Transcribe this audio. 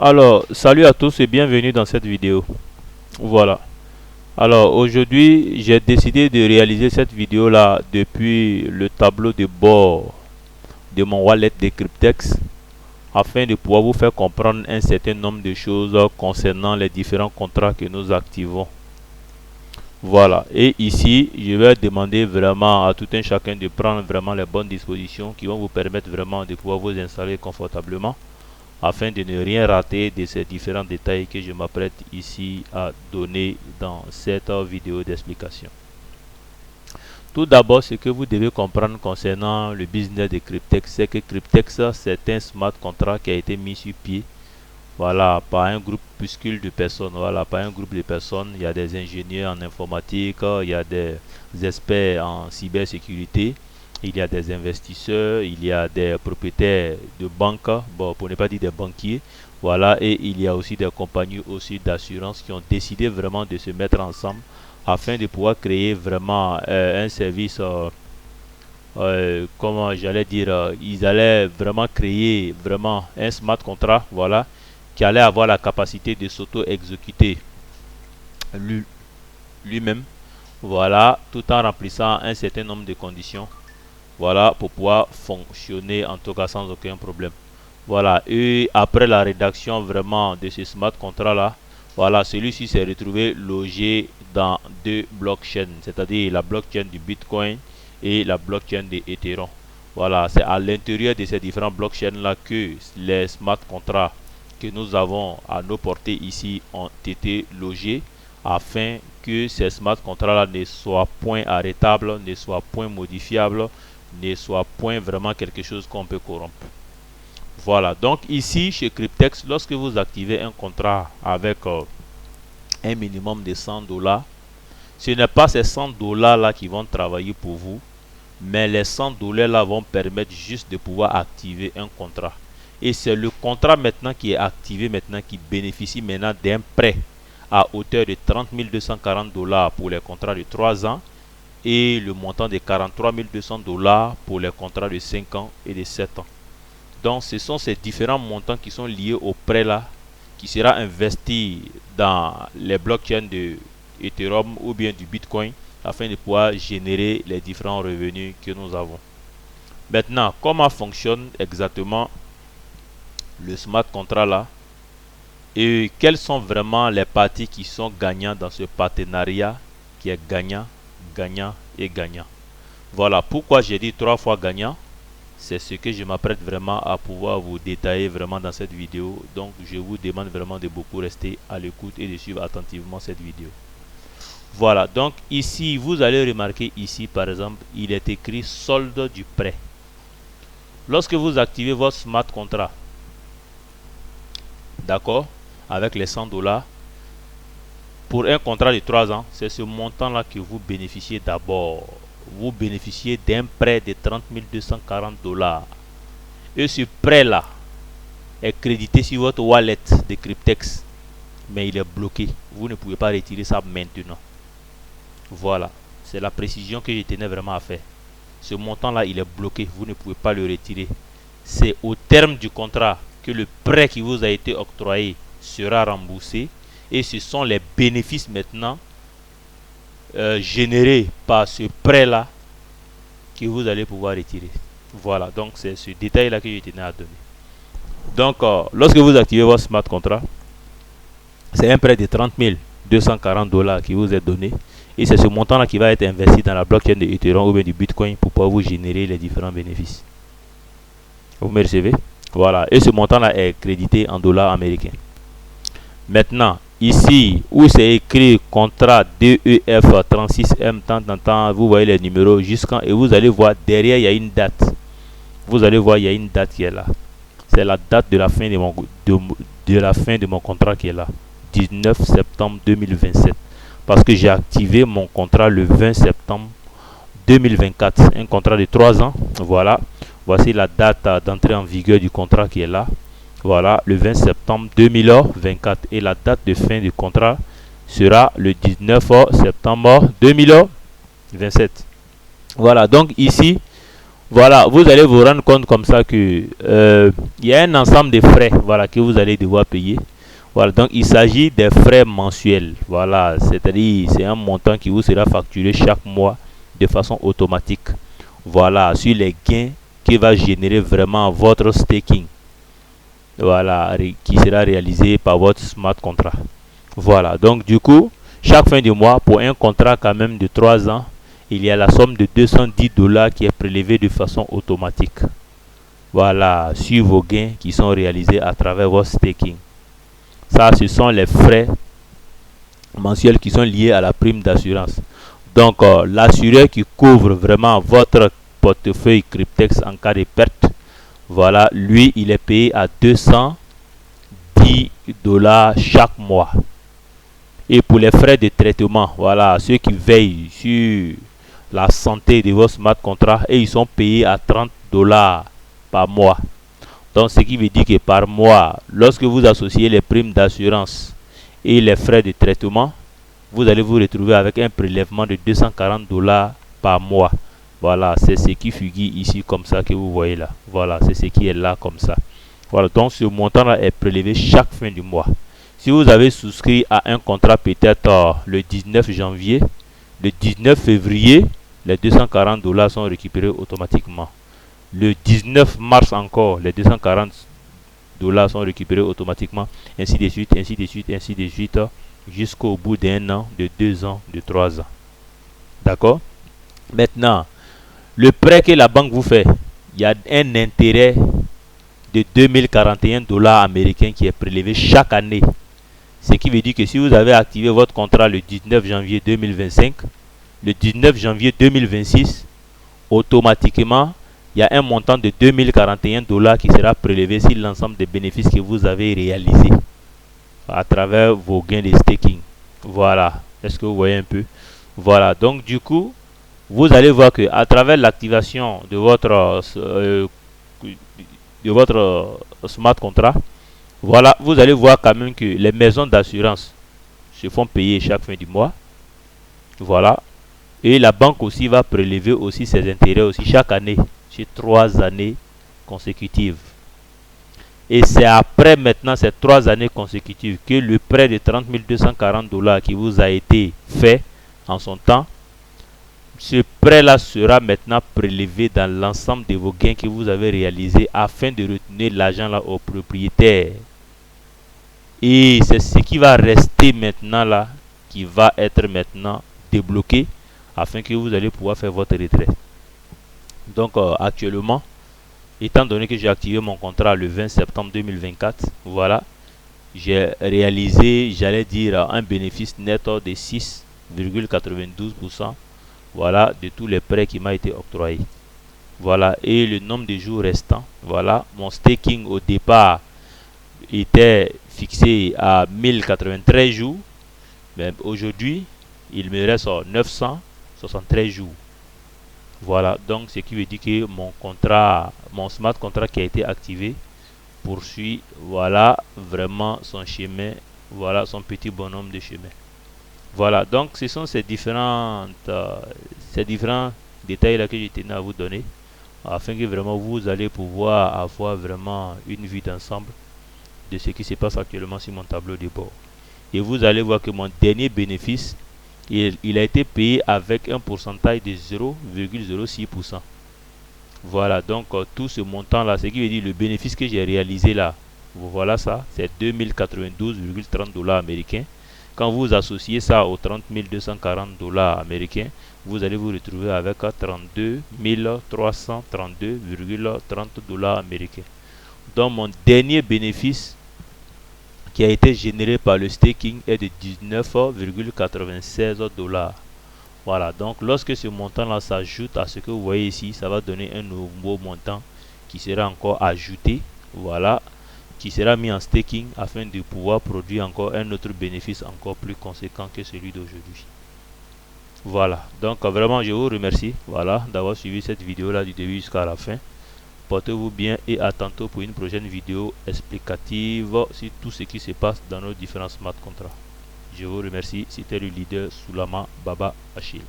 Alors, salut à tous et bienvenue dans cette vidéo. Voilà. Alors, aujourd'hui, j'ai décidé de réaliser cette vidéo-là depuis le tableau de bord de mon wallet de Cryptex afin de pouvoir vous faire comprendre un certain nombre de choses concernant les différents contrats que nous activons. Voilà. Et ici, je vais demander vraiment à tout un chacun de prendre vraiment les bonnes dispositions qui vont vous permettre vraiment de pouvoir vous installer confortablement, afin de ne rien rater de ces différents détails que je m'apprête ici à donner dans cette vidéo d'explication. Tout d'abord, ce que vous devez comprendre concernant le business de Cryptex, c'est que Cryptex, c'est un smart contract qui a été mis sur pied, voilà, par un groupuscule de personnes. Voilà, par un groupe de personnes. Il y a des ingénieurs en informatique, il y a des experts en cybersécurité, il y a des investisseurs, il y a des propriétaires de banques, bon, pour ne pas dire des banquiers, voilà, et il y a aussi des compagnies aussi d'assurance qui ont décidé vraiment de se mettre ensemble afin de pouvoir créer vraiment un service, comment j'allais dire, ils allaient vraiment créer vraiment un smart contract, voilà, qui allait avoir la capacité de s'auto-exécuter lui-même, voilà, tout en remplissant un certain nombre de conditions, voilà, pour pouvoir fonctionner en tout cas sans aucun problème. Voilà, et après la rédaction vraiment de ce smart contract là, voilà, celui-ci s'est retrouvé logé dans deux blockchains, c'est-à-dire la blockchain du Bitcoin et la blockchain de Ethereum. Voilà, c'est à l'intérieur de ces différents blockchains là que les smart contracts que nous avons à nos portées ici ont été logés afin que ces smart contracts là ne soient point arrêtables, ne soient point modifiables, ne soit point vraiment quelque chose qu'on peut corrompre. Voilà, donc ici chez Cryptex, lorsque vous activez un contrat avec un minimum de 100 $, ce n'est pas ces 100 $ là qui vont travailler pour vous, mais les 100 $ là vont permettre juste de pouvoir activer un contrat. Et c'est le contrat maintenant qui est activé maintenant qui bénéficie maintenant d'un prêt à hauteur de 30 240 $ pour les contrats de 3 ans et le montant de 43 200 $ pour les contrats de 5 ans et de 7 ans. Donc ce sont ces différents montants qui sont liés au prêt là, qui sera investi dans les blockchains de Ethereum ou bien du Bitcoin afin de pouvoir générer les différents revenus que nous avons. Maintenant, comment fonctionne exactement le smart contract là et quelles sont vraiment les parties qui sont gagnantes dans ce partenariat qui est gagnant, gagnant et gagnant. Voilà pourquoi j'ai dit 3 fois gagnant. C'est ce que je m'apprête vraiment à pouvoir vous détailler vraiment dans cette vidéo. Donc je vous demande vraiment de beaucoup rester à l'écoute et de suivre attentivement cette vidéo. Voilà, donc ici vous allez remarquer ici par exemple il est écrit solde du prêt. Lorsque vous activez votre smart contract, d'accord, avec les 100 $, pour un contrat de 3 ans, c'est ce montant là que vous bénéficiez d'abord. Vous bénéficiez d'un prêt de 30 240 $. Et ce prêt là est crédité sur votre wallet de Cryptex, mais il est bloqué. Vous ne pouvez pas retirer ça maintenant. Voilà, c'est la précision que je tenais vraiment à faire. Ce montant là il est bloqué, vous ne pouvez pas le retirer. C'est au terme du contrat que le prêt qui vous a été octroyé sera remboursé, et ce sont les bénéfices maintenant générés par ce prêt là que vous allez pouvoir retirer. Voilà, donc c'est ce détail là que je tenais à donner. Donc lorsque vous activez votre smart contract, c'est un prêt de 30 240 $ qui vous est donné, et c'est ce montant là qui va être investi dans la blockchain de Ethereum ou bien du Bitcoin pour pouvoir vous générer les différents bénéfices. Vous me recevez? Voilà, et ce montant là est crédité en dollars américains. Maintenant, ici où c'est écrit contrat DEF 36M tant, vous voyez les numéros jusqu'en, et vous allez voir derrière il y a une date. Vous allez voir il y a une date qui est là. C'est la date de la fin de mon contrat qui est là. 19 septembre 2027. Parce que j'ai activé mon contrat le 20 septembre 2024. Un contrat de 3 ans. Voilà. Voici la date d'entrée en vigueur du contrat qui est là. Voilà, le 20 septembre 2024. Et la date de fin du contrat sera le 19 septembre 2027. Voilà, donc ici, Voilà, vous allez vous rendre compte comme ça que il y a un ensemble de frais, voilà, que vous allez devoir payer. Voilà, donc il s'agit des frais mensuels. Voilà, c'est-à-dire c'est un montant qui vous sera facturé chaque mois de façon automatique. Voilà, sur les gains qui va générer vraiment votre staking. Voilà, qui sera réalisé par votre smart contract. Voilà, donc du coup, chaque fin du mois, pour un contrat quand même de 3 ans, il y a la somme de 210 dollars qui est prélevée de façon automatique. Voilà, sur vos gains qui sont réalisés à travers votre staking. Ça, ce sont les frais mensuels qui sont liés à la prime d'assurance. Donc, l'assureur qui couvre vraiment votre portefeuille Cryptex en cas de perte, voilà, lui, il est payé à 210 dollars chaque mois. Et pour les frais de traitement, voilà, ceux qui veillent sur la santé de vos smart contracts, et ils sont payés à 30 dollars par mois. Donc, ce qui veut dire que par mois, lorsque vous associez les primes d'assurance et les frais de traitement, vous allez vous retrouver avec un prélèvement de 240 dollars par mois. Voilà, c'est ce qui figure ici comme ça que vous voyez là. Voilà, c'est ce qui est là comme ça. Voilà, donc ce montant-là est prélevé chaque fin du mois. Si vous avez souscrit à un contrat peut-être le 19 janvier, le 19 février, les 240 dollars sont récupérés automatiquement. Le 19 mars encore, les 240 dollars sont récupérés automatiquement, ainsi de suite, ainsi de suite, ainsi de suite, jusqu'au bout d'un an, de 2 ans, de 3 ans. D'accord? Maintenant, le prêt que la banque vous fait, il y a un intérêt de 2041 dollars américains qui est prélevé chaque année. Ce qui veut dire que si vous avez activé votre contrat le 19 janvier 2025, le 19 janvier 2026, automatiquement, il y a un montant de 2041 dollars qui sera prélevé sur l'ensemble des bénéfices que vous avez réalisés à travers vos gains de staking. Voilà. Est-ce que vous voyez un peu? Voilà. Donc, du coup, vous allez voir que à travers l'activation de votre smart contract, voilà, vous allez voir quand même que les maisons d'assurance se font payer chaque fin du mois. Voilà. Et la banque aussi va prélever aussi ses intérêts aussi chaque année, sur 3 années consécutives. Et c'est après maintenant ces 3 années consécutives que le prêt de 30 240 dollars qui vous a été fait en son temps, ce prêt-là sera maintenant prélevé dans l'ensemble de vos gains que vous avez réalisés afin de retenir l'argent là au propriétaire. Et c'est ce qui va rester maintenant là, qui va être maintenant débloqué afin que vous allez pouvoir faire votre retrait. Donc actuellement, étant donné que j'ai activé mon contrat le 20 septembre 2024, voilà, j'ai réalisé, j'allais dire, un bénéfice net de 6,92%, voilà, de tous les prêts qui m'ont été octroyés. Voilà, et le nombre de jours restants, voilà, mon staking au départ était fixé à 1093 jours, mais aujourd'hui, il me reste 973 jours. Voilà, donc ce qui veut dire que mon contrat, mon smart contract qui a été activé, poursuit, voilà, vraiment son chemin, voilà, son petit bonhomme de chemin. Voilà, donc ce sont ces différents détails là que je tenais à vous donner, afin que vraiment vous allez pouvoir avoir vraiment une vue d'ensemble de ce qui se passe actuellement sur mon tableau de bord. Et vous allez voir que mon dernier bénéfice, il a été payé avec un pourcentage de 0,06%. Voilà, donc tout ce montant là, ce qui veut dire le bénéfice que j'ai réalisé là, voilà ça, c'est 2092,30 dollars américains. Quand vous associez ça aux 30 240 dollars américains, vous allez vous retrouver avec 32 332,30 dollars américains. Donc mon dernier bénéfice qui a été généré par le staking est de 19,96 dollars. Voilà, donc lorsque ce montant-là s'ajoute à ce que vous voyez ici, ça va donner un nouveau montant qui sera encore ajouté, voilà, qui sera mis en staking afin de pouvoir produire encore un autre bénéfice encore plus conséquent que celui d'aujourd'hui. Voilà, donc vraiment je vous remercie, voilà, d'avoir suivi cette vidéo-là du début jusqu'à la fin. Portez-vous bien et à tantôt pour une prochaine vidéo explicative sur tout ce qui se passe dans nos différents smart contracts. Je vous remercie, c'était le leader Soulama Baba Achille.